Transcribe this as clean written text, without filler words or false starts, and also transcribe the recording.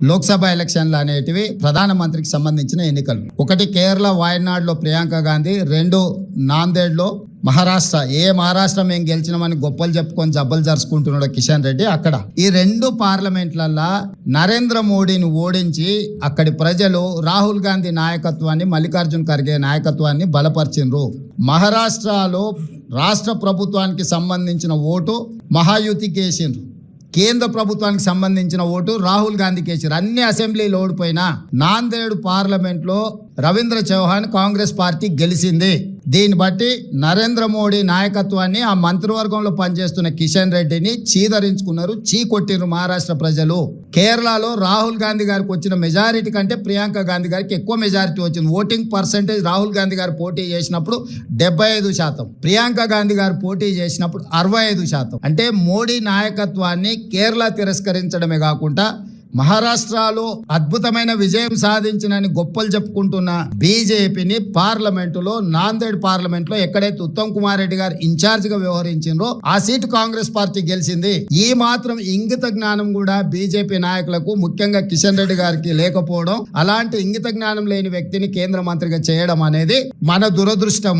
లోక్సభ ఎలక్షన్లు అనేటివి ప్రధానమంత్రికి సంబంధించిన ఎన్నికలు. ఒకటి కేరళ వాయనాడులో ప్రియాంక గాంధీ, రెండు నాందేడ్లో మహారాష్ట్ర. మహారాష్ట్ర మేము గెలిచినామని గొప్పలు చెప్పుకొని జబ్బలు జరుచుకుంటున్నాడు కిషన్ రెడ్డి. అక్కడ ఈ రెండు పార్లమెంట్లల్లో నరేంద్ర మోడీని ఓడించి అక్కడి ప్రజలు రాహుల్ గాంధీ నాయకత్వాన్ని, మల్లికార్జున్ ఖర్గే నాయకత్వాన్ని బలపరిచిండ్రు. మహారాష్ట్రలో రాష్ట్ర ప్రభుత్వానికి సంబంధించిన ఓటు మహాయుతికి వేసిండ్రు, కేంద్ర ప్రభుత్వానికి సంబంధించిన ఓటు రాహుల్ గాంధీకి వేసారు. అన్ని అసెంబ్లీలు ఓడిపోయినా నాందేడ్ పార్లమెంట్ లో రవీంద్ర చౌహాన్ కాంగ్రెస్ పార్టీ గెలిచింది. దీన్ని బట్టి నరేంద్ర మోడీ నాయకత్వాన్ని, ఆ మంత్రివర్గంలో పనిచేస్తున్న కిషన్ రెడ్డిని చీదరించుకున్నారు, చీకొట్టిరు మహారాష్ట్ర ప్రజలు. కేరళలో రాహుల్ గాంధీ గారికి వచ్చిన మెజారిటీ కంటే ప్రియాంక గాంధీ గారికి ఎక్కువ మెజారిటీ వచ్చింది. ఓటింగ్ పర్సెంటేజ్ రాహుల్ గాంధీ గారు పోటీ చేసినప్పుడు 75%, ప్రియాంక గాంధీ గారు పోటీ చేసినప్పుడు 65%. అంటే మోడీ నాయకత్వాన్ని కేరళ తిరస్కరించడమే కాకుండా మహారాష్ట్రలో అద్భుతమైన విజయం సాధించినని గొప్పలు చెప్పుకుంటున్న బీజేపీని పార్లమెంటులో, నాందేడ్ పార్లమెంట్ లో ఎక్కడైతే ఉత్తమ్ కుమార్ రెడ్డి గారు ఇన్ఛార్జ్ గా వ్యవహరించిండ్రో ఆ సీటు కాంగ్రెస్ పార్టీ గెలిచింది. ఈ మాత్రం ఇంగిత జ్ఞానం కూడా బీజేపీ నాయకులకు, ముఖ్యంగా కిషన్ రెడ్డి గారికి లేకపోవడం, అలాంటి ఇంగిత జ్ఞానం లేని వ్యక్తిని కేంద్ర మంత్రిగా చేయడం అనేది మన దురదృష్టం.